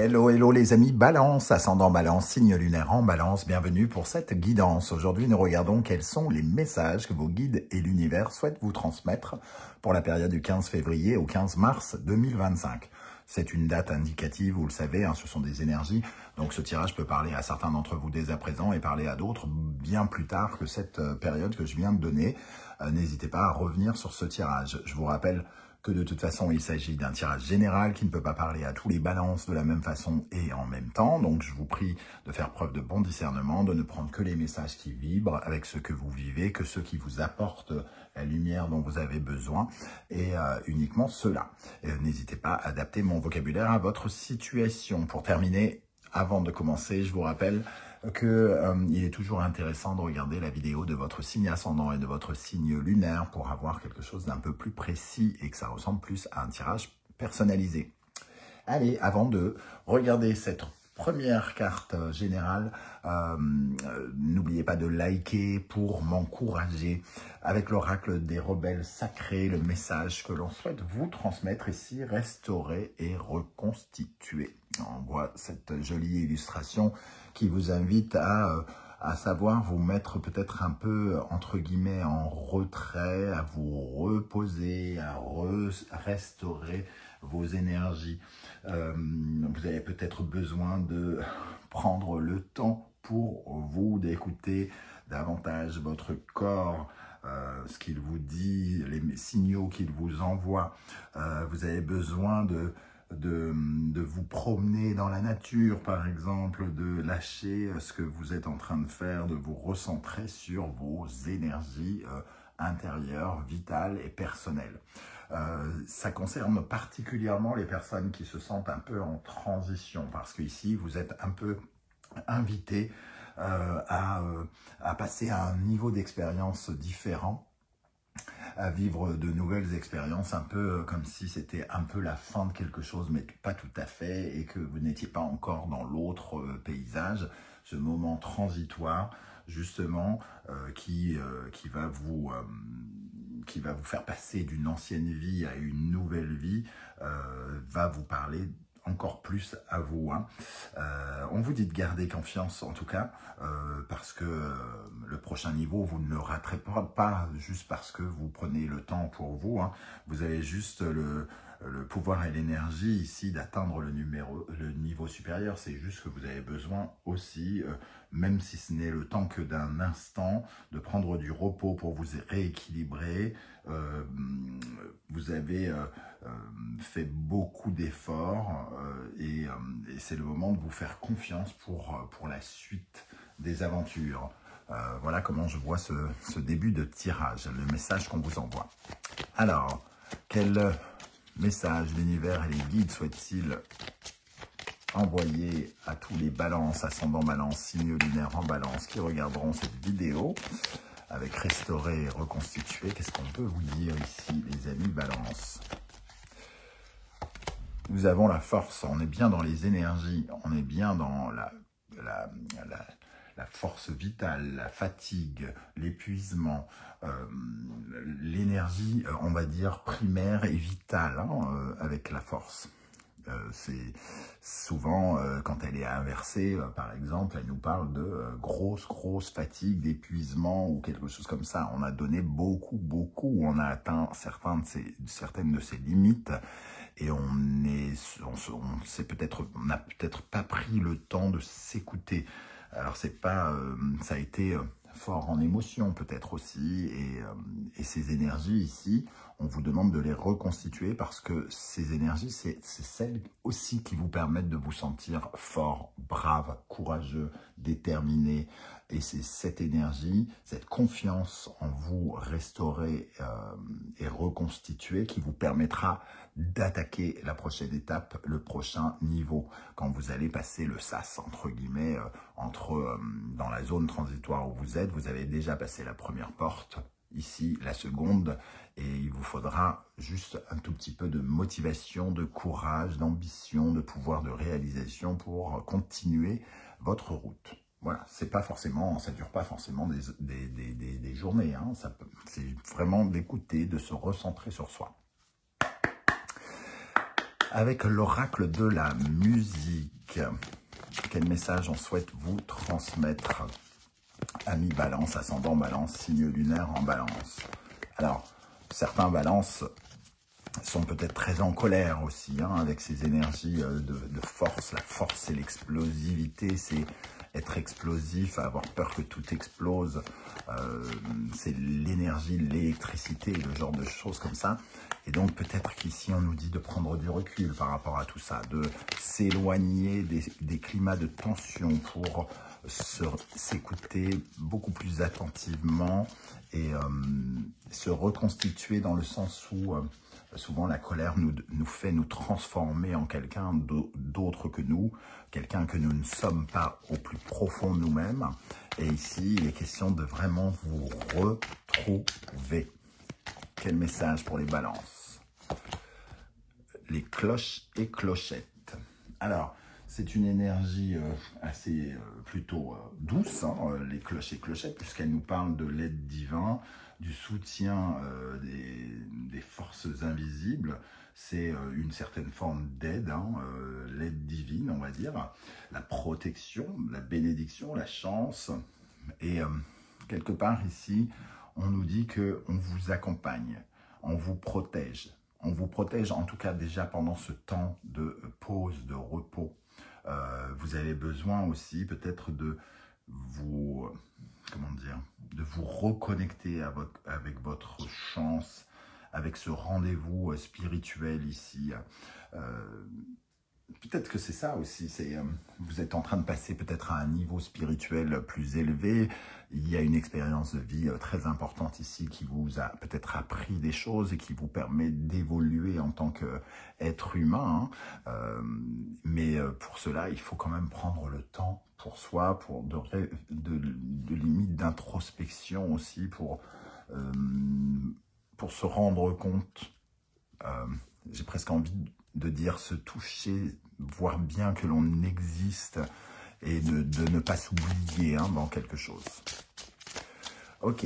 Hello, hello les amis, Balance, ascendant Balance, signe lunaire en Balance, bienvenue pour cette guidance. Aujourd'hui, nous regardons quels sont les messages que vos guides et l'univers souhaitent vous transmettre pour la période du 15 février au 15 mars 2025. C'est une date indicative, vous le savez, hein, ce sont des énergies, donc ce tirage peut parler à certains d'entre vous dès à présent et parler à d'autres bien plus tard que cette période que je viens de donner. N'hésitez pas à revenir sur ce tirage. Je vous rappelle que de toute façon, il s'agit d'un tirage général qui ne peut pas parler à tous les balances de la même façon et en même temps. Donc, je vous prie de faire preuve de bon discernement, de ne prendre que les messages qui vibrent avec ce que vous vivez, que ceux qui vous apportent la lumière dont vous avez besoin et uniquement cela. N'hésitez pas à adapter mon vocabulaire à votre situation. Pour terminer, avant de commencer, je vous rappelle il est toujours intéressant de regarder la vidéo de votre signe ascendant et de votre signe lunaire pour avoir quelque chose d'un peu plus précis et que ça ressemble plus à un tirage personnalisé. Allez, avant de regarder cette première carte générale, n'oubliez pas de liker pour m'encourager avec l'oracle des rebelles sacrés, le message que l'on souhaite vous transmettre ici, restaurer et reconstituer. On voit cette jolie illustration qui vous invite à savoir vous mettre peut-être un peu, entre guillemets, en retrait, à vous reposer, à restaurer vos énergies. Vous avez peut-être besoin de prendre le temps pour vous, d'écouter davantage votre corps, ce qu'il vous dit, les signaux qu'il vous envoie. Vous avez besoin de vous promener dans la nature, par exemple, de lâcher ce que vous êtes en train de faire, de vous recentrer sur vos énergies intérieures, vitales et personnelles. Ça concerne particulièrement les personnes qui se sentent un peu en transition, parce qu'ici, vous êtes un peu invité à passer à un niveau d'expérience différent, à vivre de nouvelles expériences, un peu comme si c'était un peu la fin de quelque chose, mais pas tout à fait, et que vous n'étiez pas encore dans l'autre paysage, ce moment transitoire, justement, qui va vous faire passer d'une ancienne vie à une nouvelle vie, va vous parler encore plus à vous. Hein. On vous dit de garder confiance en tout cas, parce que le prochain niveau, vous ne le raterez pas juste parce que vous prenez le temps pour vous. Hein. Vous avez juste le pouvoir et l'énergie ici d'atteindre le niveau supérieur. C'est juste que vous avez besoin aussi, même si ce n'est le temps que d'un instant, de prendre du repos pour vous rééquilibrer. Vous avez fait beaucoup d'efforts et c'est le moment de vous faire confiance pour la suite des aventures. Voilà comment je vois ce début de tirage, le message qu'on vous envoie. Alors, quel message l'univers et les guides souhaitent-ils envoyer à tous les balances, ascendant balance, signe lunaire en balance, qui regarderont cette vidéo avec restaurer et reconstituer? Qu'est-ce qu'on peut vous dire ici, les amis balance? Nous avons la force, on est bien dans les énergies, on est bien dans la force vitale, la fatigue, l'épuisement, l'énergie, on va dire, primaire et vitale, hein, avec la force. C'est souvent, quand elle est inversée, par exemple, elle nous parle de grosse fatigue, d'épuisement ou quelque chose comme ça. On a donné beaucoup, on a atteint certaines de ses limites et on n'a peut-être pas pris le temps de s'écouter. Alors c'est pas, ça a été fort en émotion peut-être aussi, et ces énergies ici, on vous demande de les reconstituer parce que ces énergies, c'est celles aussi qui vous permettent de vous sentir fort, brave, courageux, déterminé. Et c'est cette énergie, cette confiance en vous restaurer et reconstituer qui vous permettra d'attaquer la prochaine étape, le prochain niveau, quand vous allez passer le sas, entre guillemets, dans la zone transitoire où vous êtes. Vous avez déjà passé la première porte, ici la seconde, et il vous faudra juste un tout petit peu de motivation, de courage, d'ambition, de pouvoir de réalisation pour continuer votre route. Voilà, c'est pas forcément, ça dure pas forcément des journées, hein. C'est vraiment d'écouter, de se recentrer sur soi. Avec l'oracle de la musique, quel message on souhaite vous transmettre? Amis Balance, ascendant Balance, signe lunaire en Balance. Alors, certains Balances sont peut-être très en colère aussi, hein, avec ces énergies de force. La force, c'est l'explosivité, c'est être explosif, avoir peur que tout explose. C'est l'énergie, l'électricité, le genre de choses comme ça. Et donc peut-être qu'ici on nous dit de prendre du recul par rapport à tout ça, de s'éloigner des climats de tension pour s'écouter beaucoup plus attentivement et se reconstituer dans le sens où souvent la colère nous fait nous transformer en quelqu'un d'autre que nous, quelqu'un que nous ne sommes pas au plus profond de nous-mêmes. Et ici, il est question de vraiment vous retrouver. Quel message pour les balances? Les cloches et clochettes. Alors, c'est une énergie assez plutôt douce, hein, les cloches et clochettes, puisqu'elle nous parle de l'aide divine, du soutien des forces invisibles. C'est une certaine forme d'aide, hein, l'aide divine, on va dire, la protection, la bénédiction, la chance. Et quelque part ici, on nous dit qu'on vous accompagne, on vous protège. On vous protège en tout cas déjà pendant ce temps de pause, de repos. Vous avez besoin aussi peut-être de vous, comment dire, de vous reconnecter avec votre chance, avec ce rendez-vous spirituel ici. Peut-être que c'est ça aussi, vous êtes en train de passer peut-être à un niveau spirituel plus élevé. Il y a une expérience de vie très importante ici qui vous a peut-être appris des choses et qui vous permet d'évoluer en tant qu'être humain. Hein. Mais pour cela, il faut quand même prendre le temps pour soi, pour de limite d'introspection aussi, pour se rendre compte. J'ai presque envie de dire se toucher, voir bien que l'on existe et de ne pas s'oublier hein, dans quelque chose. Ok,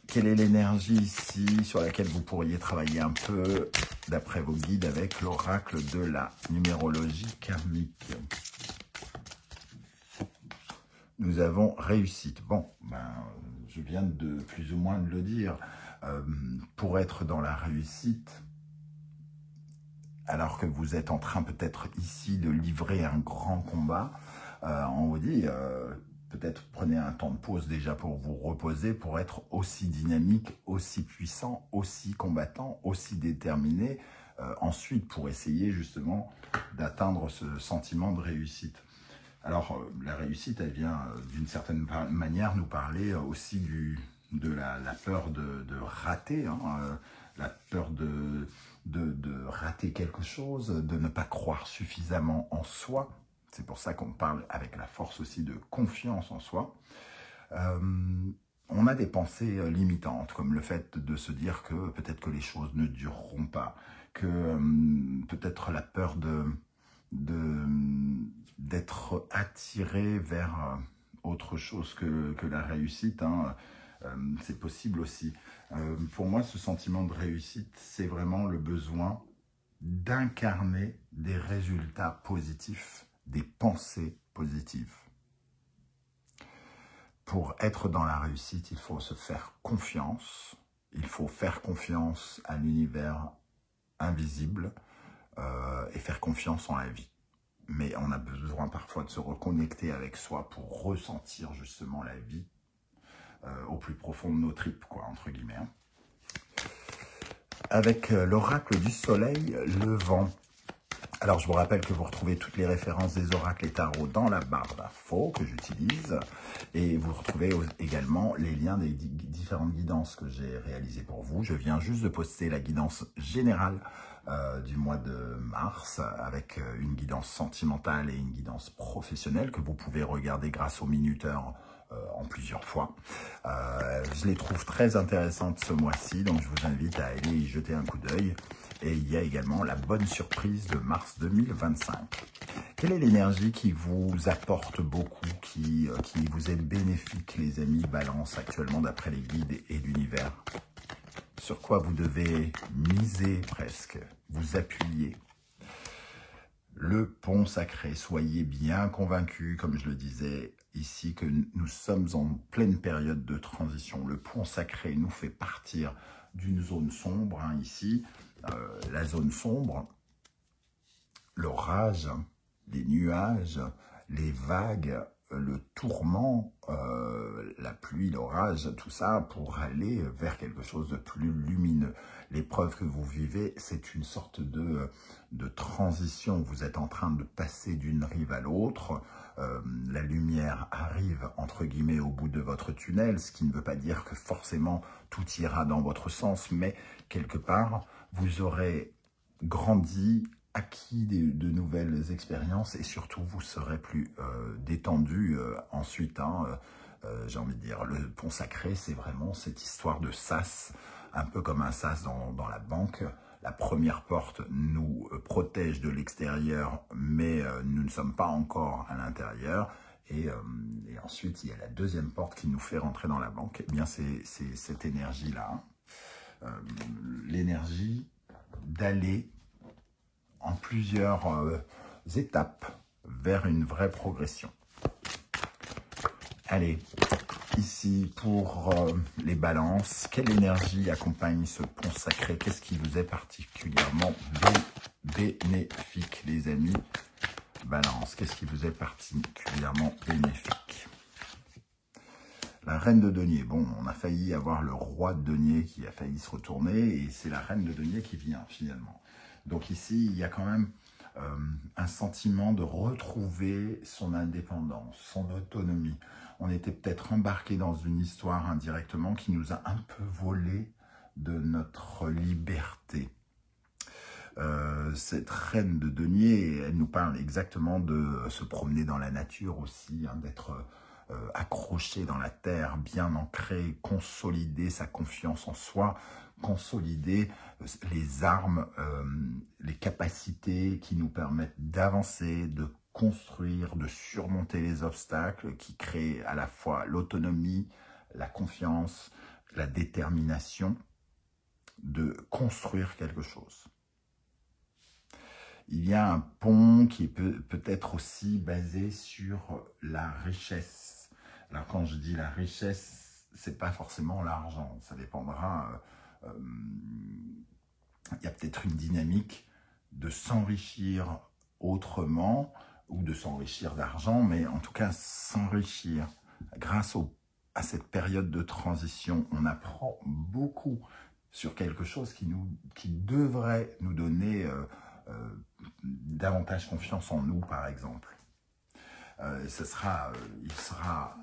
quelle est l'énergie ici sur laquelle vous pourriez travailler un peu d'après vos guides avec l'oracle de la numérologie karmique? Nous avons réussite. Bon, je viens de plus ou moins de le dire. Pour être dans la réussite, alors que vous êtes en train peut-être ici de livrer un grand combat, on vous dit, peut-être prenez un temps de pause déjà pour vous reposer, pour être aussi dynamique, aussi puissant, aussi combattant, aussi déterminé, ensuite pour essayer justement d'atteindre ce sentiment de réussite. Alors, la réussite, elle vient d'une certaine manière nous parler aussi de la peur de rater, hein, la peur de rater quelque chose, de ne pas croire suffisamment en soi. C'est pour ça qu'on parle avec la force aussi de confiance en soi. On a des pensées limitantes, comme le fait de se dire que peut-être que les choses ne dureront pas, que peut-être la peur d'être attiré vers autre chose que la réussite, hein. C'est possible aussi. Pour moi, ce sentiment de réussite, c'est vraiment le besoin d'incarner des résultats positifs, des pensées positives. Pour être dans la réussite, il faut se faire confiance, il faut faire confiance à l'univers invisible et faire confiance en la vie. Mais on a besoin parfois de se reconnecter avec soi pour ressentir justement la vie au plus profond de nos tripes, quoi, entre guillemets. Hein. Avec l'oracle du soleil levant. Alors, je vous rappelle que vous retrouvez toutes les références des oracles et tarots dans la barre d'infos que j'utilise. Et vous retrouvez également les liens des différentes guidances que j'ai réalisées pour vous. Je viens juste de poster la guidance générale du mois de mars avec une guidance sentimentale et une guidance professionnelle que vous pouvez regarder grâce au minuteur en plusieurs fois. Je les trouve très intéressantes ce mois-ci, donc je vous invite à aller y jeter un coup d'œil. Et il y a également la bonne surprise de mars 2025. Quelle est l'énergie qui vous apporte beaucoup, qui vous est bénéfique, les amis Balance, actuellement d'après les guides et l'univers? Sur quoi vous devez miser presque, vous appuyer? le pont sacré. Soyez bien convaincus, comme je le disais ici, que nous sommes en pleine période de transition. Le pont sacré nous fait partir d'une zone sombre, hein, ici, la zone sombre, l'orage, les nuages, les vagues, le tourment, la pluie, l'orage, tout ça pour aller vers quelque chose de plus lumineux. L'épreuve que vous vivez, c'est une sorte de transition. Vous êtes en train de passer d'une rive à l'autre. La lumière arrive, entre guillemets, au bout de votre tunnel, ce qui ne veut pas dire que forcément tout ira dans votre sens, mais quelque part, vous aurez grandi, acquis de nouvelles expériences et surtout vous serez plus détendu ensuite. Hein, j'ai envie de dire, le pont sacré, c'est vraiment cette histoire de sas, un peu comme un sas dans la banque. La première porte nous protège de l'extérieur, mais nous ne sommes pas encore à l'intérieur. Et ensuite, il y a la deuxième porte qui nous fait rentrer dans la banque. Eh bien, c'est cette énergie-là, l'énergie d'aller en plusieurs étapes vers une vraie progression. Allez, ici pour les balances, quelle énergie accompagne ce pont sacré? Qu'est-ce qui vous est particulièrement bénéfique, les amis? Balance, qu'est-ce qui vous est particulièrement bénéfique? La reine de denier. Bon, on a failli avoir le roi de denier qui a failli se retourner et c'est la reine de denier qui vient finalement. Donc ici, il y a quand même un sentiment de retrouver son indépendance, son autonomie. On était peut-être embarqué dans une histoire indirectement qui nous a un peu volé de notre liberté. Cette reine de denier, elle nous parle exactement de se promener dans la nature aussi, hein, d'être accroché dans la terre, bien ancré, consolider sa confiance en soi, consolider les armes, les capacités qui nous permettent d'avancer, de construire, de surmonter les obstacles, qui créent à la fois l'autonomie, la confiance, la détermination de construire quelque chose. Il y a un pont qui peut être aussi basé sur la richesse. Alors quand je dis la richesse, c'est pas forcément l'argent, ça dépendra. Il y a peut-être une dynamique de s'enrichir autrement ou de s'enrichir d'argent, mais en tout cas s'enrichir grâce à cette période de transition. On apprend beaucoup sur quelque chose qui devrait nous donner davantage confiance en nous, par exemple. Il sera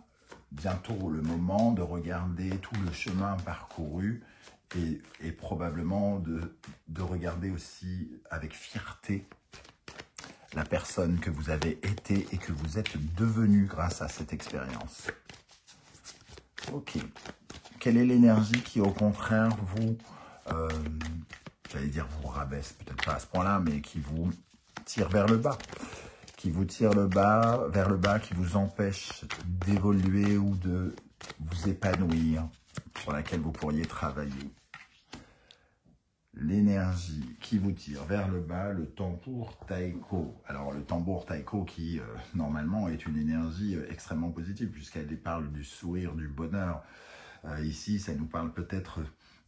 bientôt le moment de regarder tout le chemin parcouru et probablement de regarder aussi avec fierté la personne que vous avez été et que vous êtes devenu grâce à cette expérience. Ok. Quelle est l'énergie qui, au contraire, vous, j'allais dire vous rabaisse, peut-être pas à ce point-là, mais qui vous tire vers le bas, qui vous tire vers le bas, qui vous empêche d'évoluer ou de vous épanouir, sur laquelle vous pourriez travailler? L'énergie qui vous tire vers le bas, le tambour taiko. Alors le tambour taiko qui normalement est une énergie extrêmement positive puisqu'elle parle du sourire, du bonheur. Ici, ça nous parle peut-être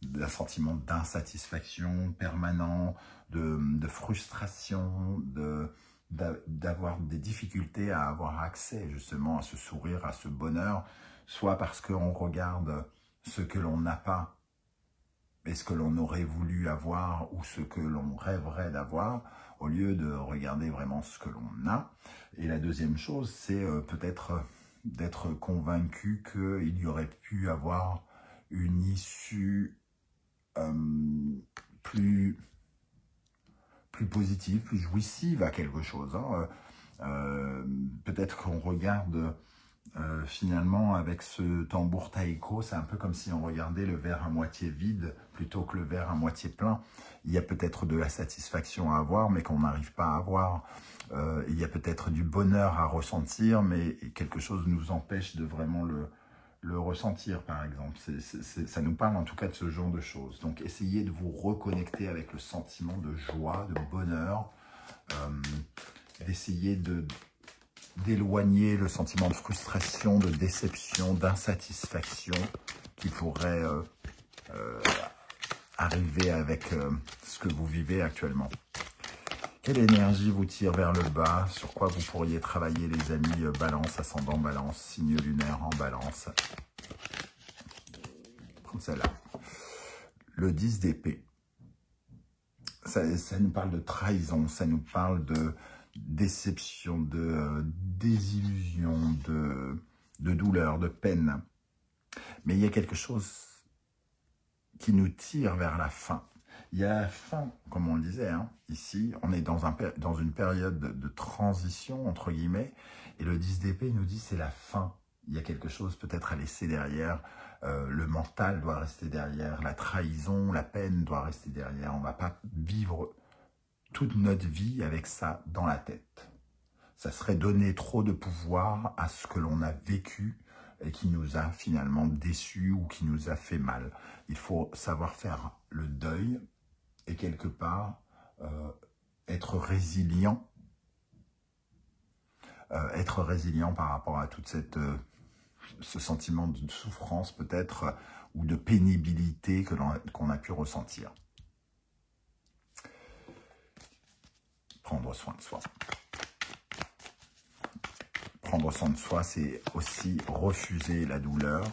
d'un sentiment d'insatisfaction permanent, de frustration, d'avoir des difficultés à avoir accès justement à ce sourire, à ce bonheur, soit parce qu'on regarde ce que l'on n'a pas et ce que l'on aurait voulu avoir ou ce que l'on rêverait d'avoir, au lieu de regarder vraiment ce que l'on a. Et la deuxième chose, c'est peut-être d'être convaincu qu'il y aurait pu avoir une issue plus positive, plus jouissive à quelque chose. Hein. Peut-être qu'on regarde finalement avec ce tambour taiko, c'est un peu comme si on regardait le verre à moitié vide plutôt que le verre à moitié plein. Il y a peut-être de la satisfaction à avoir, mais qu'on n'arrive pas à avoir. Il y a peut-être du bonheur à ressentir, mais quelque chose nous empêche de vraiment le ressentir, par exemple. Ça nous parle en tout cas de ce genre de choses. Donc, essayez de vous reconnecter avec le sentiment de joie, de bonheur, d'essayer d'éloigner le sentiment de frustration, de déception, d'insatisfaction qui pourrait arriver avec ce que vous vivez actuellement. Quelle énergie vous tire vers le bas? Sur quoi vous pourriez travailler, les amis? Balance, ascendant balance, signe lunaire en balance. Comme celle-là. Le 10 d'épée. Ça nous parle de trahison, ça nous parle de déception, de désillusion, de douleur, de peine. Mais il y a quelque chose qui nous tire vers la fin. Il y a la fin, comme on le disait, hein, ici, on est dans une période de transition, entre guillemets, et le 10 d'épée nous dit c'est la fin. Il y a quelque chose peut-être à laisser derrière, le mental doit rester derrière, la trahison, la peine doit rester derrière. On ne va pas vivre toute notre vie avec ça dans la tête. Ça serait donner trop de pouvoir à ce que l'on a vécu et qui nous a finalement déçus ou qui nous a fait mal. Il faut savoir faire le deuil et quelque part être résilient par rapport à toute ce sentiment de souffrance peut-être ou de pénibilité qu'on a pu ressentir. Prendre soin de soi. Prendre soin de soi, c'est aussi refuser la douleur.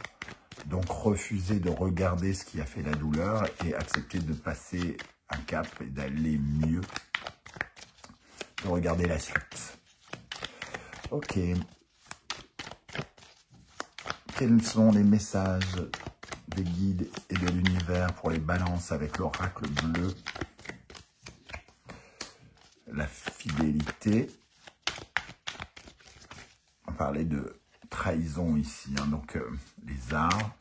Donc refuser de regarder ce qui a fait la douleur et accepter de passer un cap et d'aller mieux, de regarder la suite. Ok. Quels sont les messages des guides et de l'univers pour les balances avec l'oracle bleu? La fidélité. On parlait de trahison ici, hein, donc les arts.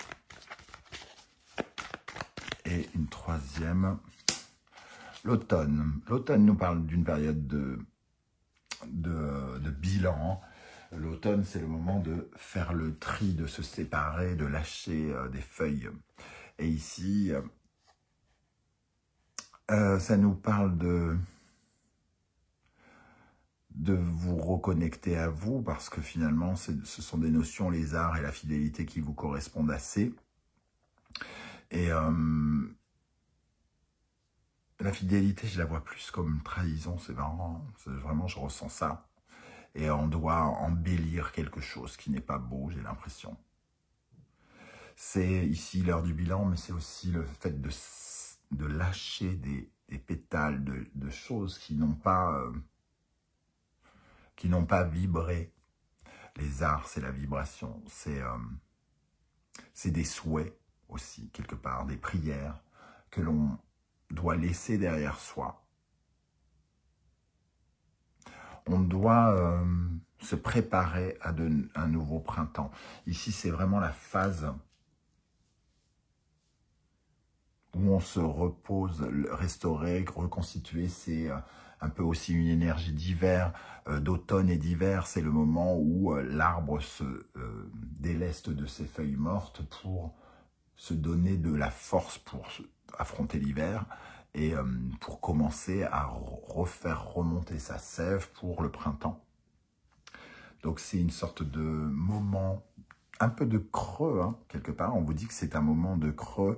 Et une troisième, l'automne. L'automne nous parle d'une période de bilan. L'automne, c'est le moment de faire le tri, de se séparer, de lâcher des feuilles. Et ici, ça nous parle de vous reconnecter à vous, parce que finalement, ce sont des notions, les arts et la fidélité, qui vous correspondent assez. Et la fidélité, je la vois plus comme une trahison, c'est vraiment, je ressens ça. Et on doit embellir quelque chose qui n'est pas beau, j'ai l'impression. C'est ici l'heure du bilan, mais c'est aussi le fait de lâcher des pétales de choses qui n'ont pas vibré. Les arts, c'est la vibration, c'est des souhaits aussi, quelque part, des prières que l'on doit laisser derrière soi. On doit se préparer à un nouveau printemps. Ici, c'est vraiment la phase où on se repose, restaurer, reconstituer. C'est un peu aussi une énergie d'hiver, d'automne et d'hiver. C'est le moment où l'arbre se déleste de ses feuilles mortes pour se donner de la force pour affronter l'hiver et pour commencer à refaire remonter sa sève pour le printemps. Donc c'est une sorte de moment, un peu de creux, hein, quelque part. On vous dit que c'est un moment de creux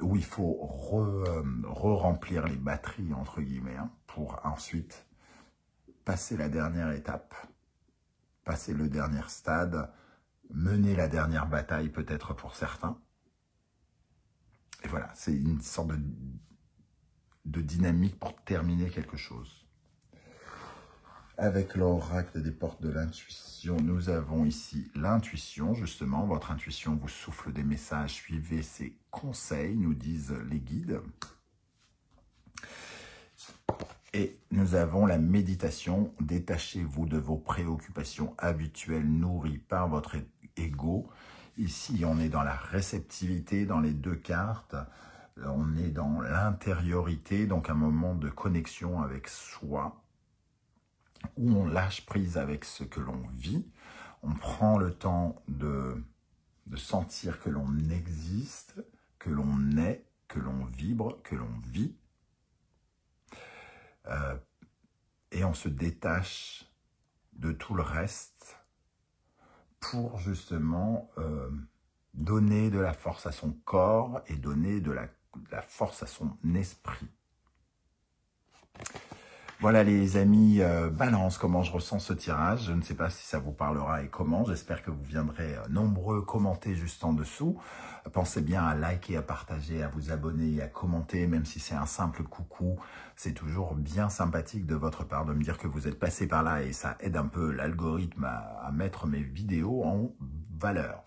où il faut re-remplir les batteries, entre guillemets, hein, pour ensuite passer la dernière étape, passer le dernier stade, mener la dernière bataille peut-être pour certains. Et voilà, c'est une sorte de dynamique pour terminer quelque chose. Avec l'oracle des portes de l'intuition, nous avons ici l'intuition, justement. Votre intuition vous souffle des messages, suivez ses conseils, nous disent les guides. Et nous avons la méditation, détachez-vous de vos préoccupations habituelles nourries par votre ego. Ici, on est dans la réceptivité, dans les deux cartes. On est dans l'intériorité, donc un moment de connexion avec soi, où on lâche prise avec ce que l'on vit. On prend le temps de sentir que l'on existe, que l'on est, que l'on vibre, que l'on vit. et on se détache de tout le reste pour justement donner de la force à son corps et donner de la force à son esprit. Voilà les amis, Balance, comment je ressens ce tirage. Je ne sais pas si ça vous parlera et comment. J'espère que vous viendrez nombreux commenter juste en dessous. Pensez bien à liker, à partager, à vous abonner et à commenter, même si c'est un simple coucou. C'est toujours bien sympathique de votre part de me dire que vous êtes passé par là et ça aide un peu l'algorithme à mettre mes vidéos en valeur.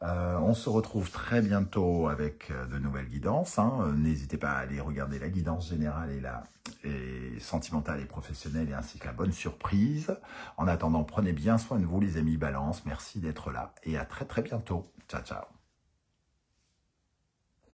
On se retrouve très bientôt avec de nouvelles guidances. N'hésitez pas à aller regarder la guidance générale et sentimentale et professionnelle et ainsi que la bonne surprise. En attendant, prenez bien soin de vous les amis Balance. Merci d'être là et à très très bientôt. Ciao, ciao.